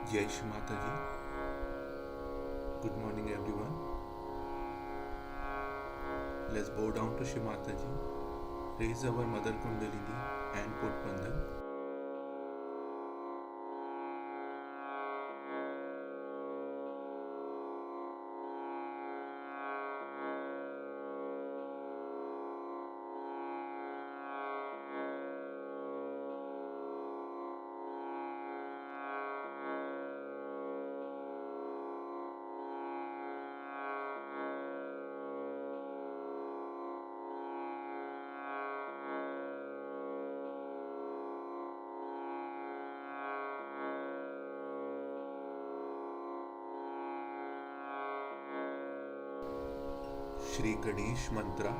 Jai Shri Mataji. Good morning, everyone. Let's bow down to Shri Mataji, raise our Mother Kundalini, and put Bandhan. Shri Ganesh Mantra.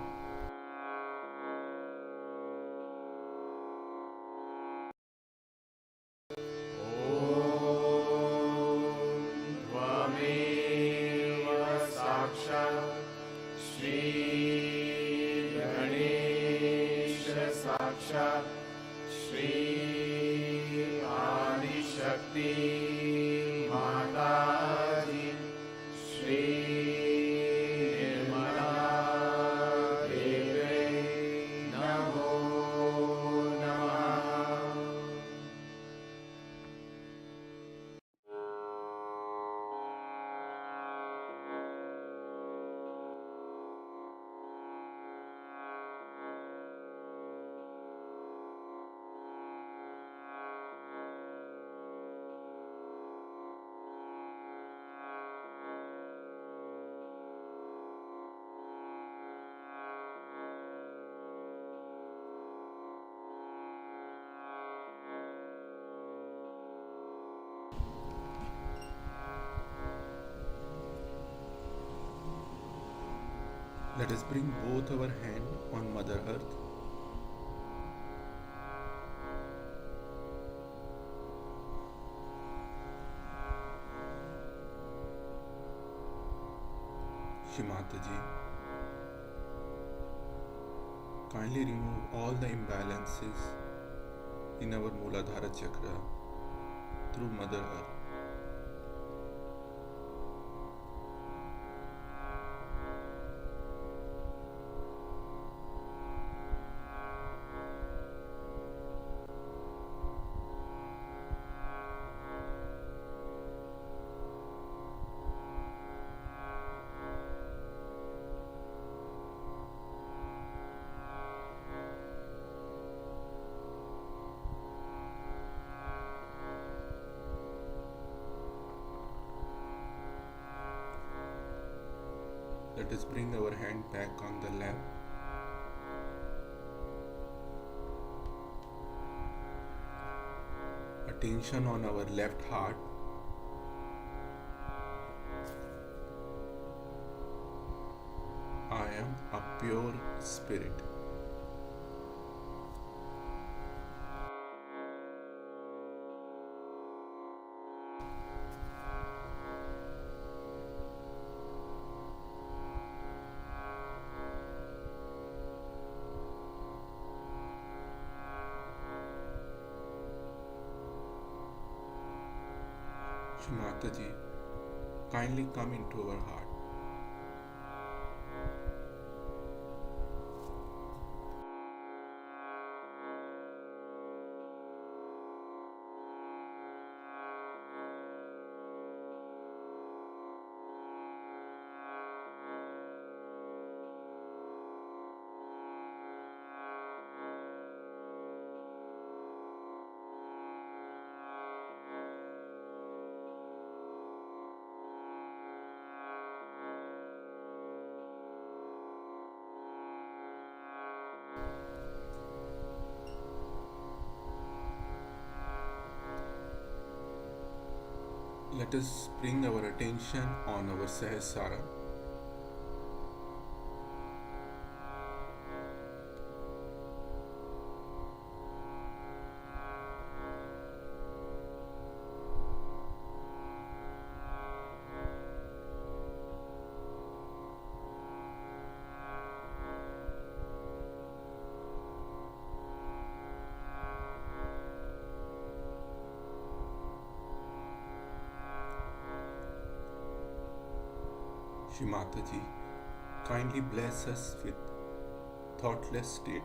Let us bring both our hands on Mother Earth. Shri Mataji, kindly remove all the imbalances in our Muladhara Chakra through Mother Earth. Let us bring our hand back on the lap. Attention on our left heart. I am a pure spirit. Shri Mataji, kindly come into our heart. Let us bring our attention on our Sahasrara. Shri Mataji, kindly bless us with thoughtless state.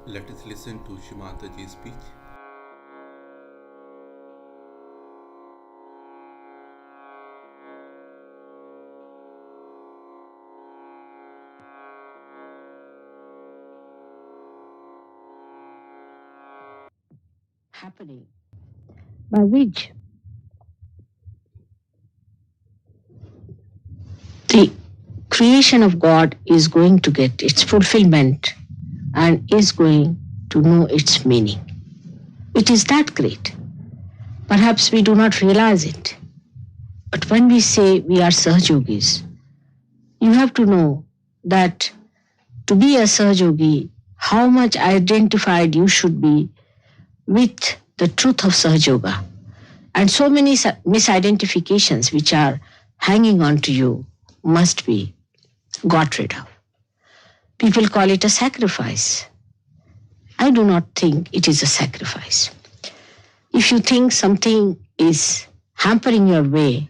Let us listen to Shri Mataji's speech. Happening by which the creation of God is going to get its fulfillment and is going to know its meaning. It is that great. Perhaps we do not realize it. But when we say we are Sahajogis, you have to know that to be a Sahajogi, how much identified you should be with the truth of Sahajoga. And so many misidentifications which are hanging on to you must be got rid of. People call it a sacrifice. I do not think it is a sacrifice. If you think something is hampering your way,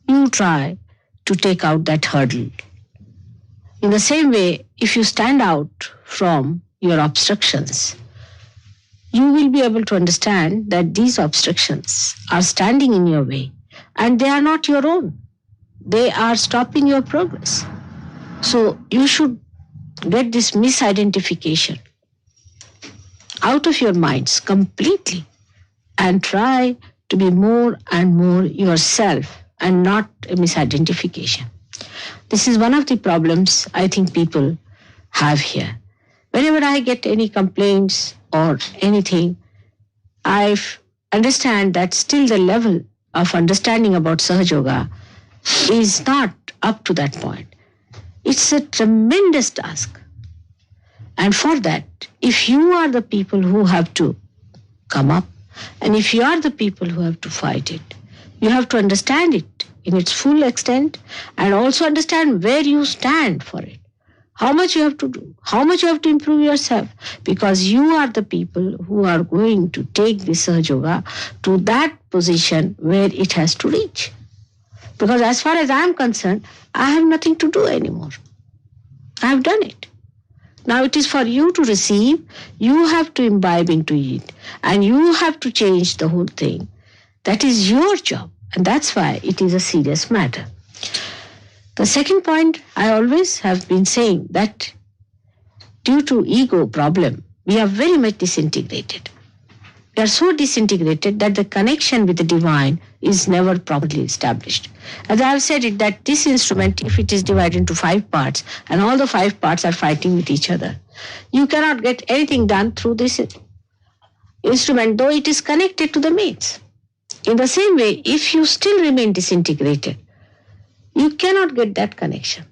you try to take out that hurdle. In the same way, if you stand out from your obstructions, you will be able to understand that these obstructions are standing in your way and they are not your own. They are stopping your progress. So you should get this misidentification out of your minds completely and try to be more and more yourself and not a misidentification. This is one of the problems I think people have here. Whenever I get any complaints or anything, I understand that still the level of understanding about Sahajoga is not up to that point. It's a tremendous task. And for that, if you are the people who have to come up, and if you are the people who have to fight it, you have to understand it in its full extent and also understand where you stand for it. how much you have to do, how much you have to improve yourself, because you are the people who are going to take this Sahaja Yoga to that position where it has to reach. Because as far as I am concerned, I have nothing to do anymore. I have done it. Now it is for you to receive, you have to imbibe into it, and you have to change the whole thing. That is your job, and that's why it is a serious matter. The second point, I always have been saying that due to ego problem, we are very much disintegrated. We are so disintegrated that the connection with the divine is never properly established. As I have said it, that this instrument, if it is divided into 5 parts, and all the 5 parts are fighting with each other, you cannot get anything done through this instrument, though it is connected to the mains. In the same way, if you still remain disintegrated, you cannot get that connection.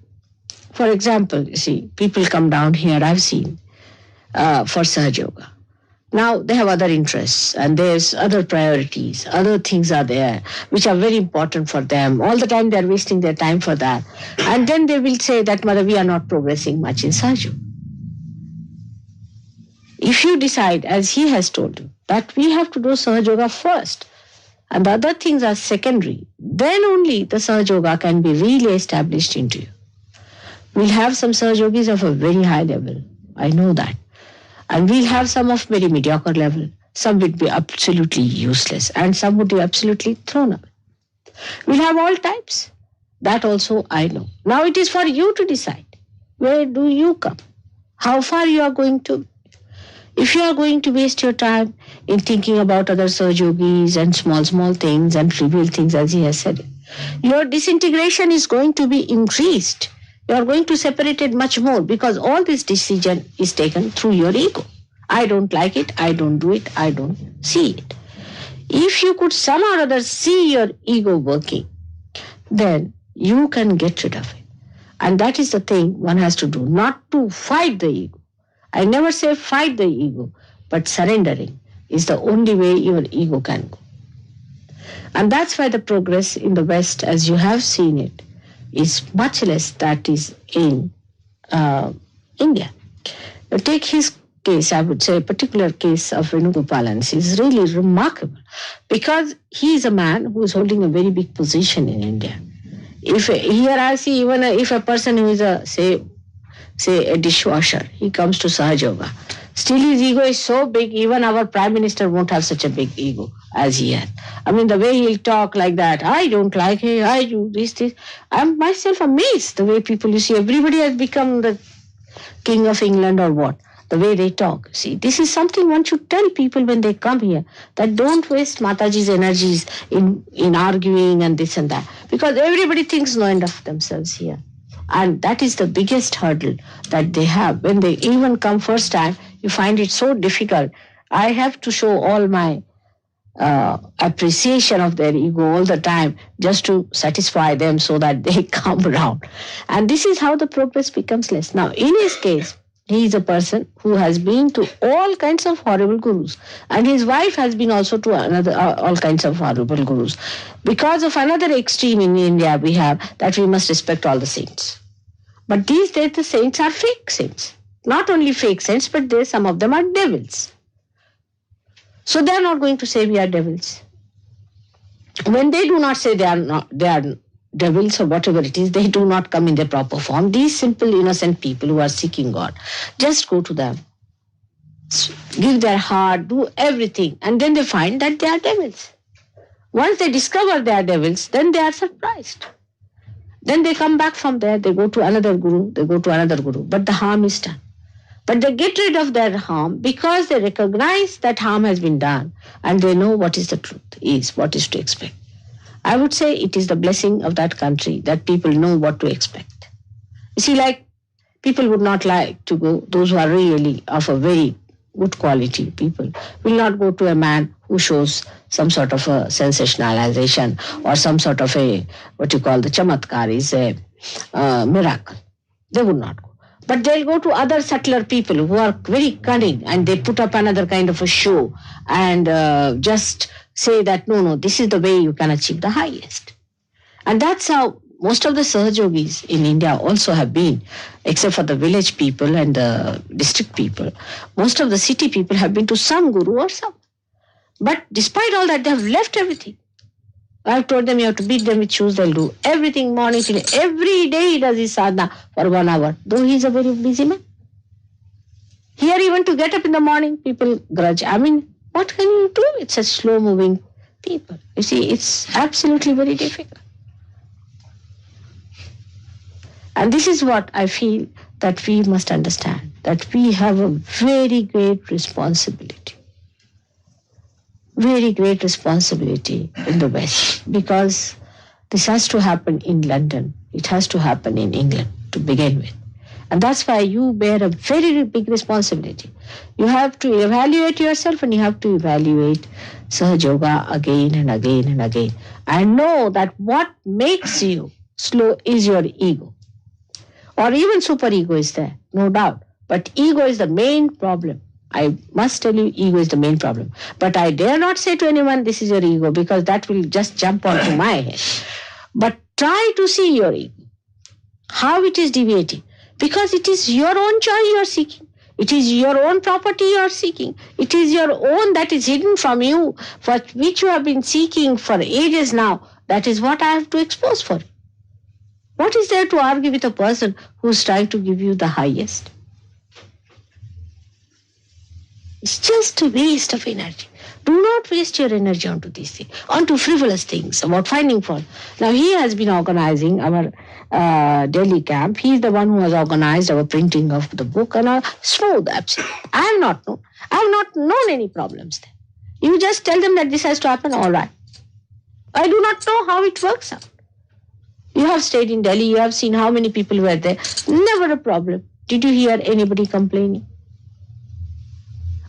For example, you see, people come down here, I've seen, for Sahaja Yoga. Now they have other interests and there's other priorities, other things are there which are very important for them. All the time they're wasting their time for that. And then they will say that, Mother, we are not progressing much in Sahaja Yoga. If you decide, as he has told you, that we have to do Sahaja Yoga first, and the other things are secondary, then only the Sahaja Yoga can be really established into you. We'll have some Sahaja Yogis of a very high level. I know that. And we'll have some of very mediocre level. Some would be absolutely useless and some would be absolutely thrown away. We'll have all types. That also I know. Now it is for you to decide. Where do you come? How far you are going to? If you are going to waste your time in thinking about other Sahaja Yogis and small things and trivial things, as he has said, your disintegration is going to be increased. You are going to separate it much more because all this decision is taken through your ego. I don't like it, I don't do it, I don't see it. If you could somehow or other see your ego working, then you can get rid of it. And that is the thing one has to do, not to fight the ego. I never say fight the ego, but surrendering is the only way your ego can go. And that's why the progress in the West, as you have seen it, is much less that is in India. Take his case, I would say, a particular case of Venugopalan is really remarkable because he is a man who is holding a very big position in India. If here I see even if a person who is a, say a dishwasher, he comes to Sahaja Yoga, still his ego is so big, even our Prime Minister won't have such a big ego as he has. I mean, the way he'll talk like that, I don't like it, I do this. I'm myself amazed the way people, you see, everybody has become the King of England or what, the way they talk. See, this is something one should tell people when they come here, that don't waste Mataji's energies in arguing and this and that, because everybody thinks no end of themselves here. And that is the biggest hurdle that they have. When they even come first time, you find it so difficult. I have to show all my appreciation of their ego all the time just to satisfy them so that they come around. And this is how the progress becomes less. Now, in his case, he is a person who has been to all kinds of horrible gurus. And his wife has been also to all kinds of horrible gurus. Because of another extreme in India we have, that we must respect all the saints. But these days the saints are fake saints. Not only fake saints, but some of them are devils. So they are not going to say we are devils. When they do not say they are devils or whatever it is, they do not come in their proper form. These simple innocent people who are seeking God, just go to them, give their heart, do everything, and then they find that they are devils. Once they discover they are devils, then they are surprised. Then they come back from there, they go to another guru, but the harm is done. But they get rid of their harm because they recognize that harm has been done and they know what is the truth, what is to expect. I would say it is the blessing of that country that people know what to expect. You see, like, people would not like to go, those who are really of a very good quality people, will not go to a man who shows some sort of a sensationalization or some sort of a, what you call the chamatkar is a miracle. They would not go. But they'll go to other subtler people who are very cunning and they put up another kind of a show and just say that, no, this is the way you can achieve the highest. And that's how most of the Sahajogis in India also have been, except for the village people and the district people, most of the city people have been to some guru or some. But despite all that, they have left everything. I've told them you have to beat them with shoes, they'll do everything morning till every day he does his sadhana for 1 hour, though he's a very busy man. Here even to get up in the morning, people grudge. I mean, what can you do with such slow-moving people? You see, it's absolutely very difficult. And this is what I feel that we must understand, that we have a very great responsibility. Very great responsibility in the West, because this has to happen in London. It has to happen in England to begin with. And that's why you bear a very big responsibility. You have to evaluate yourself and you have to evaluate Sahaja Yoga again and again and again. And know that what makes you slow is your ego. Or even superego is there, no doubt. But ego is the main problem. I must tell you, ego is the main problem. But I dare not say to anyone, this is your ego, because that will just jump onto my head. But try to see your ego, how it is deviating. Because it is your own joy you are seeking. It is your own property you are seeking. It is your own that is hidden from you, for which you have been seeking for ages now. That is what I have to expose for you. What is there to argue with a person who is trying to give you the highest? It's just a waste of energy. Do not waste your energy onto these things, onto frivolous things about finding fault. Now he has been organizing our Delhi camp. He is the one who has organized our printing of the book and a smooth, absolute. I have not known any problems there. You just tell them that this has to happen, all right. I do not know how it works out. You have stayed in Delhi, you have seen how many people were there. Never a problem. Did you hear anybody complaining?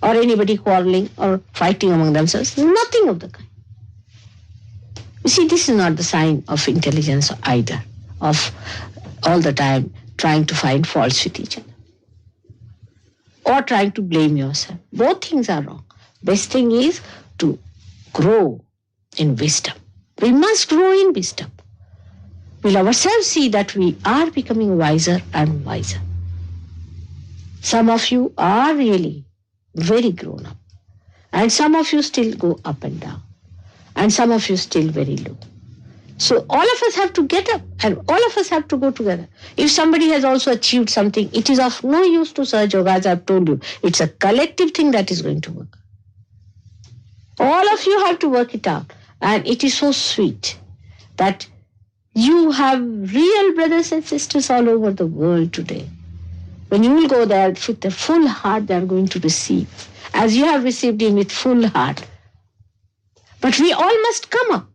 Or anybody quarreling or fighting among themselves? Nothing of the kind. You see, this is not the sign of intelligence either, of all the time trying to find faults with each other or trying to blame yourself. Both things are wrong. Best thing is to grow in wisdom. We must grow in wisdom. We'll ourselves see that we are becoming wiser and wiser. Some of you are really very grown up. And some of you still go up and down. And some of you still very low. So all of us have to get up and all of us have to go together. If somebody has also achieved something, it is of no use to Sahaja Yoga, as I've told you. It's a collective thing that is going to work. All of you have to work it out. And it is so sweet that you have real brothers and sisters all over the world today. When you will go there with a full heart, they are going to receive, as you have received him with full heart. But we all must come up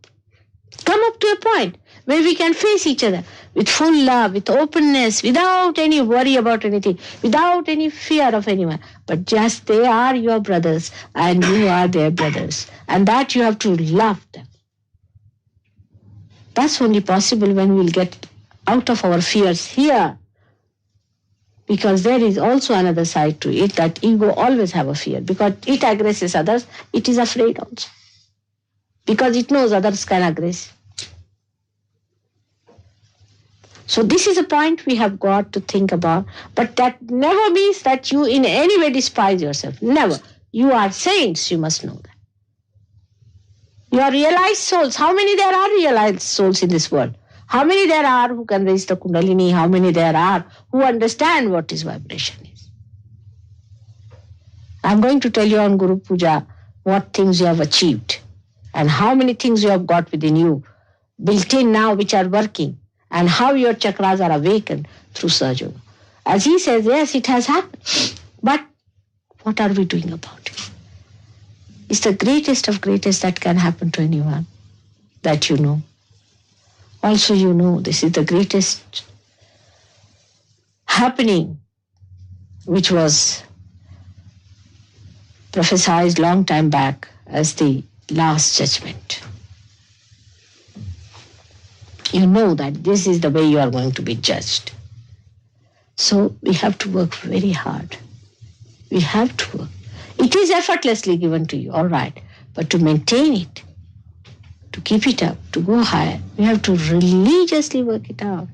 to a point where we can face each other with full love, with openness, without any worry about anything, without any fear of anyone. But just they are your brothers and you are their brothers. And that you have to love them. That's only possible when we'll get out of our fears here. Because there is also another side to it, that ego always have a fear. Because it aggresses others, it is afraid also. Because it knows others can aggress. So this is a point we have got to think about. But that never means that you in any way despise yourself. Never. You are saints, you must know that. You are realized souls. How many there are realized souls in this world? How many there are who can raise the Kundalini? How many there are who understand what is vibration is? I'm going to tell you on Guru Puja what things you have achieved and how many things you have got within you, built in now, which are working, and how your chakras are awakened through Sahaja Yoga. As he says, yes, it has happened. But what are we doing about it? It's the greatest of greatest that can happen to anyone that you know. Also, you know, this is the greatest happening which was prophesied long time back as the last judgment. You know that this is the way you are going to be judged. So we have to work very hard. We have to work. It is effortlessly given to you, all right, but to maintain it, to keep it up, to go higher, we have to religiously work it out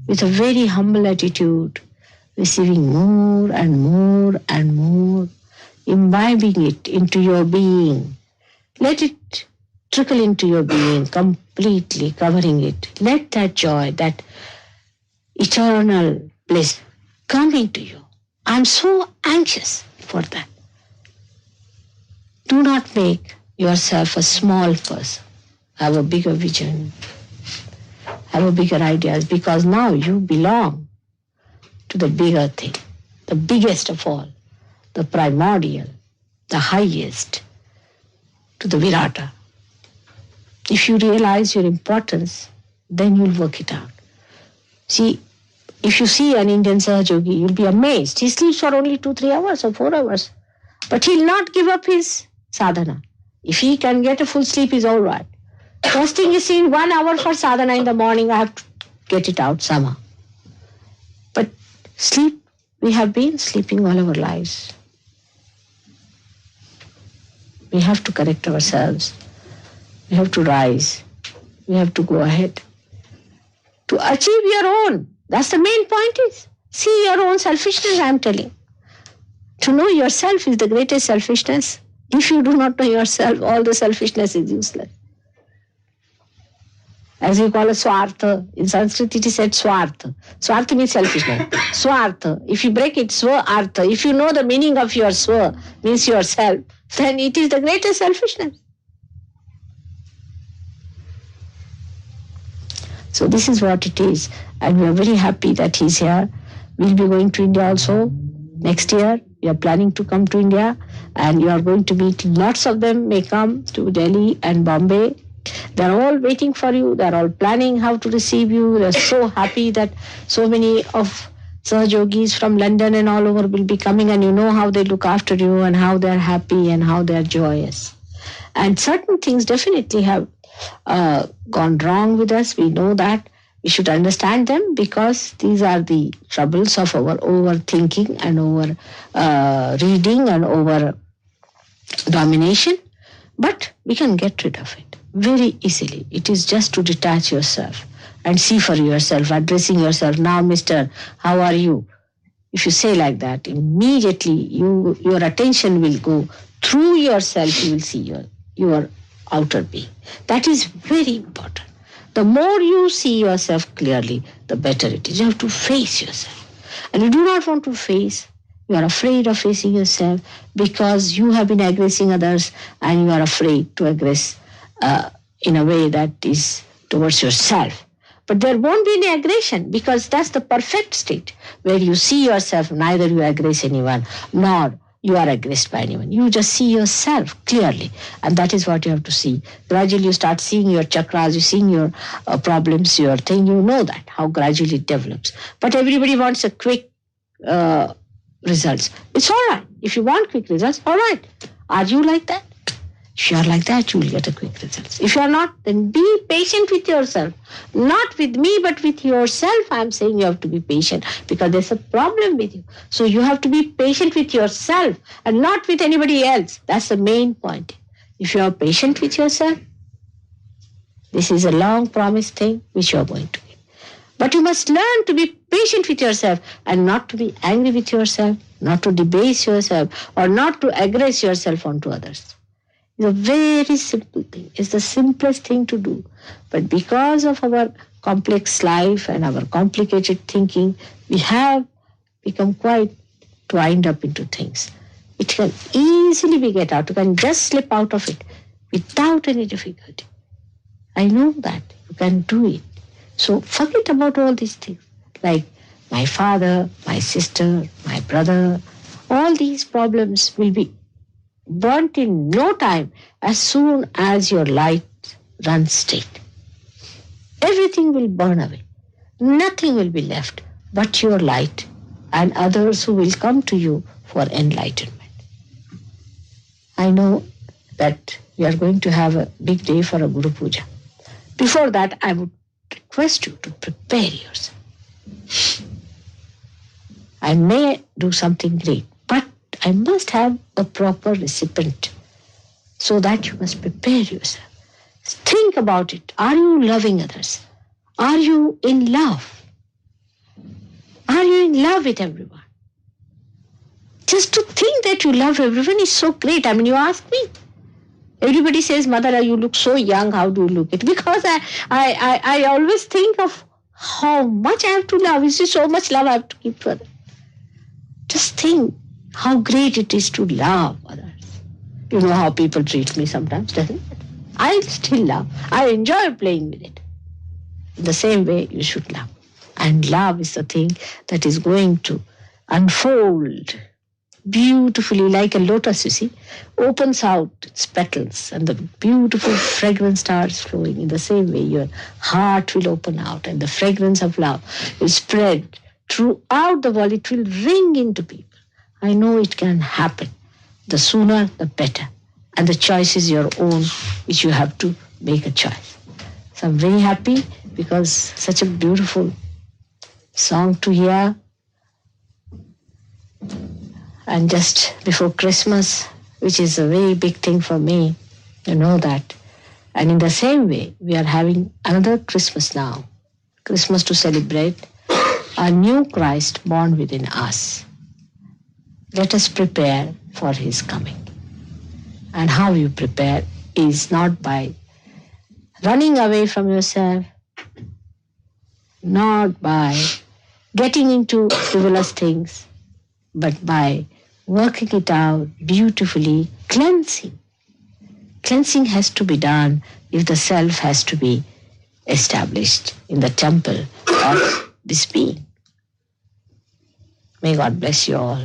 with a very humble attitude, receiving more and more and more, imbibing it into your being. Let it trickle into your being, completely covering it. Let that joy, that eternal bliss come into you. I'm so anxious for that. Do not make yourself a small person. Have a bigger vision. Have a bigger ideas, because now you belong to the bigger thing, the biggest of all, the primordial, the highest, to the Virata. If you realize your importance, then you'll work it out. See, if you see an Indian Sahajogi, you'll be amazed. He sleeps for only 2-3 hours or 4 hours. But he'll not give up his sadhana. If he can get a full sleep, he's all right. First thing is in 1 hour for sadhana in the morning, I have to get it out somehow. But sleep, we have been sleeping all our lives. We have to correct ourselves. We have to rise. We have to go ahead. To achieve your own. That's the main point is. See your own selfishness, I'm telling. To know yourself is the greatest selfishness. If you do not know yourself, all the selfishness is useless. As we call it swartha. In Sanskrit it is said swartha. Swartha means selfishness. Swartha. If you break it, swartha. If you know the meaning of your swa, means yourself, then it is the greatest selfishness. So this is what it is. And we are very happy that he's here. We'll be going to India also next year. We are planning to come to India, and you are going to meet lots of them may come to Delhi and Bombay. They're all waiting for you. They're all planning how to receive you. They're so happy that so many of Sahajogis from London and all over will be coming, and you know how they look after you and how they're happy and how they're joyous. And certain things definitely have gone wrong with us. We know that. We should understand them, because these are the troubles of our overthinking and over reading and over domination. But we can get rid of it very easily. It is just to detach yourself and see for yourself, addressing yourself. Now, Mr., how are you? If you say like that, immediately your attention will go through yourself. You will see your outer being. That is very important. The more you see yourself clearly, the better it is. You have to face yourself. And you do not want to face. You are afraid of facing yourself because you have been aggressing others, and you are afraid to aggress in a way that is towards yourself. But there won't be any aggression, because that's the perfect state where you see yourself, neither you aggress anyone, nor you are aggressed by anyone. You just see yourself clearly, and that is what you have to see. Gradually you start seeing your chakras, you seeing your problems, your thing, you know that, how gradually it develops. But everybody wants a quick results. It's all right. If you want quick results, all right. Are you like that? If you are like that, you will get a quick results. If you are not, then be patient with yourself. Not with me, but with yourself. I am saying you have to be patient, because there's a problem with you. So you have to be patient with yourself and not with anybody else. That's the main point. If you are patient with yourself, this is a long promised thing which you are going to get. But you must learn to be patient with yourself and not to be angry with yourself, not to debase yourself, or not to aggress yourself onto others. It's a very simple thing. It's the simplest thing to do. But because of our complex life and our complicated thinking, we have become quite twined up into things. It can easily be get out. You can just slip out of it without any difficulty. I know that. You can do it. So forget about all these things. Like my father, my sister, my brother, all these problems will be burnt in no time as soon as your light runs straight. Everything will burn away. Nothing will be left but your light and others who will come to you for enlightenment. I know that we are going to have a big day for a Guru Puja. Before that, I would request you to prepare yourself. I may do something great, but I must have a proper recipient. So that you must prepare yourself. Think about it. Are you loving others? Are you in love? Are you in love with everyone? Just to think that you love everyone is so great. I mean, you ask me. Everybody says, Mother, you look so young. How do you look it? Because I always think of how much I have to love. Is there so much love I have to give to others? Just think how great it is to love others. You know how people treat me sometimes, doesn't it? I still love. I enjoy playing with it. In the same way, you should love. And love is the thing that is going to unfold beautifully like a lotus, you see, opens out its petals and the beautiful fragrance starts flowing. In the same way, your heart will open out and the fragrance of love will spread throughout the world. It will ring into people. I know it can happen. The sooner, the better. And the choice is your own, which you have to make a choice. So I'm very happy because such a beautiful song to hear. And just before Christmas, which is a very big thing for me, you know that. And in the same way, we are having another Christmas now. Christmas to celebrate a new Christ born within us. Let us prepare for his coming. And how you prepare is not by running away from yourself, not by getting into frivolous things, but by working it out beautifully, cleansing. Cleansing has to be done if the self has to be established in the temple of this being. May God bless you all.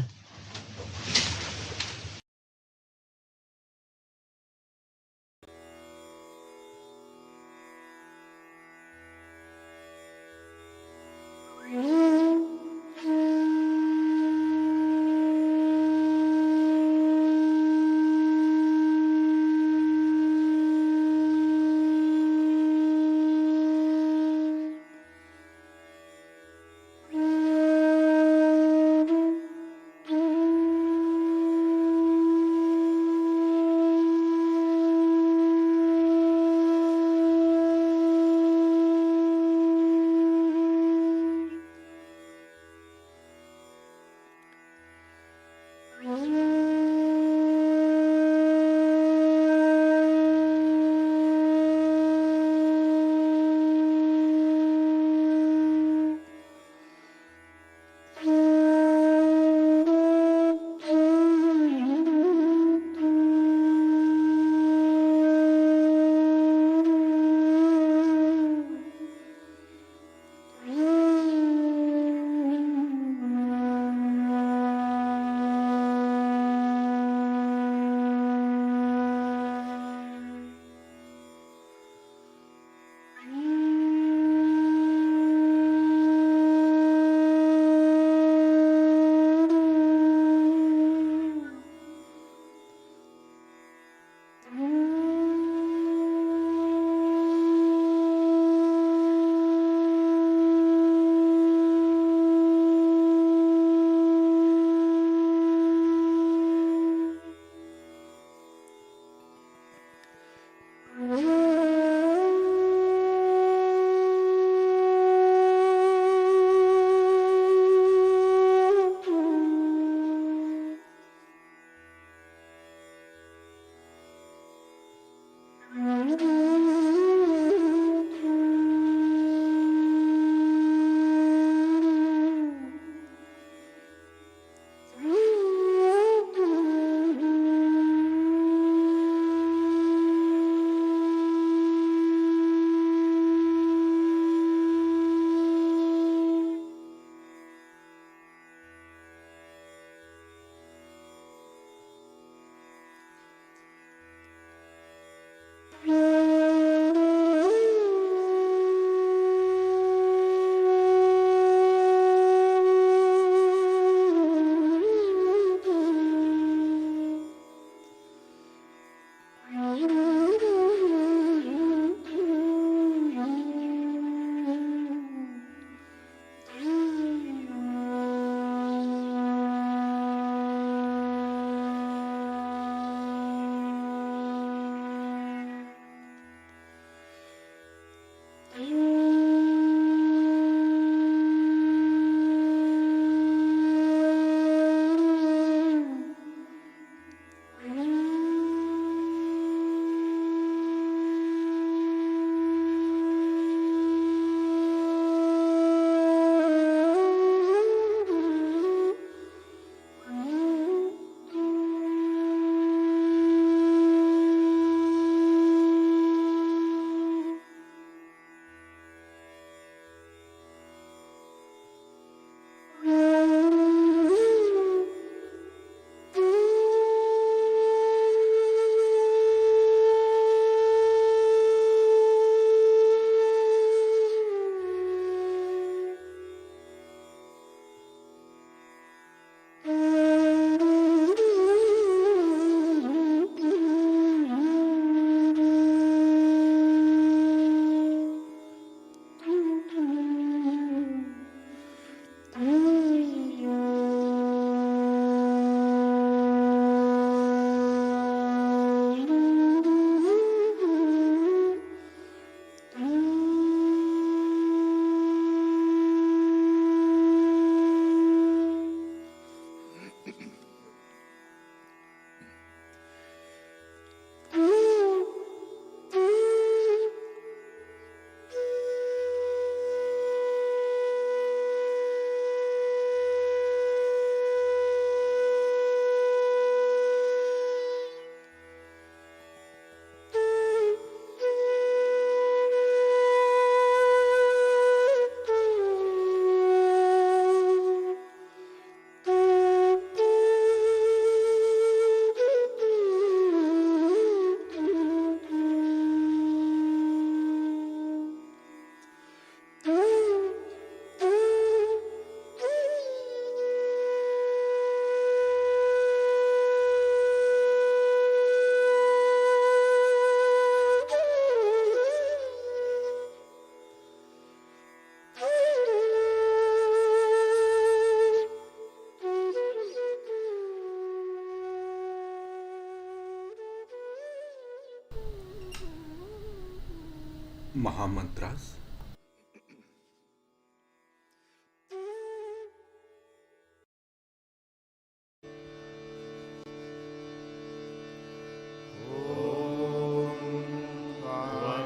Mahamantras.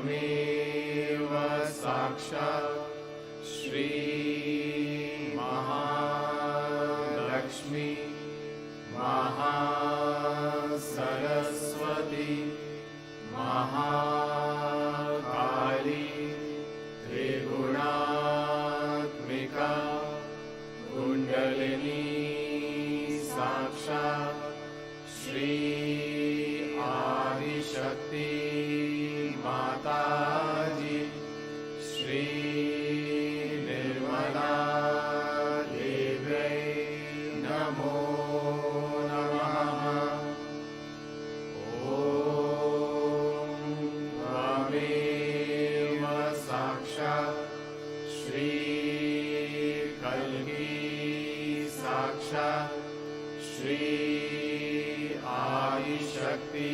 त्वमेव साक्षात् श्री महालक्ष्मी महासरस्वती महाकाली त्रिगुणात्मिका कुण्डलिनी साक्षात् श्री आदिशक्ति माताजी श्री निर्मला देव्यै नमो नमः। ॐ त्वमेव साक्षात् श्री कल्की साक्षात् श्री आदिशक्ति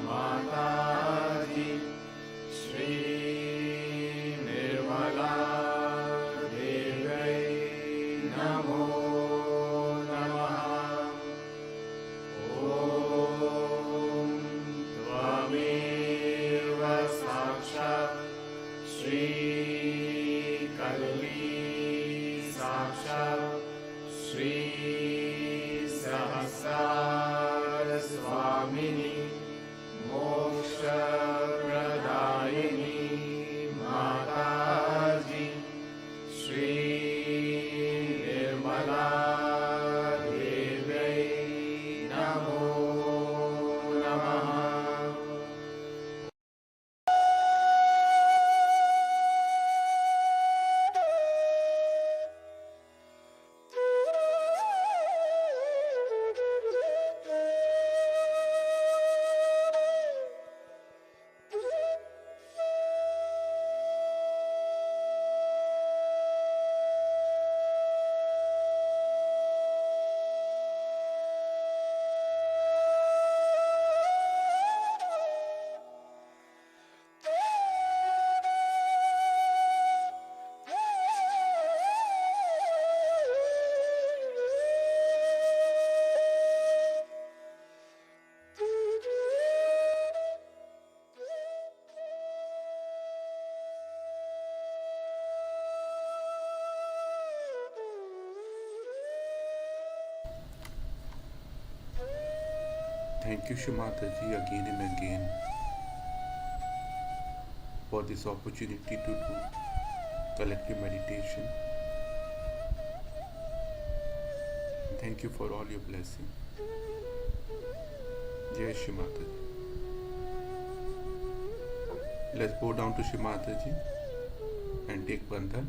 माताजी श्री निर्मला देव्यै नमो नमः। ॐ त्वमेव साक्षात् श्री कल्की साक्षात् श्री सहस्रार स्वामिनी मोक्षप्रदायिनी माताजी श्री निर्मला देव्यै नमो नमः। Thank you, Shri Mataji, again and again for this opportunity to do collective meditation. Thank you for all your blessing. Jai Shri Mataji. Let's bow down to Shri Mataji and take Bandhan.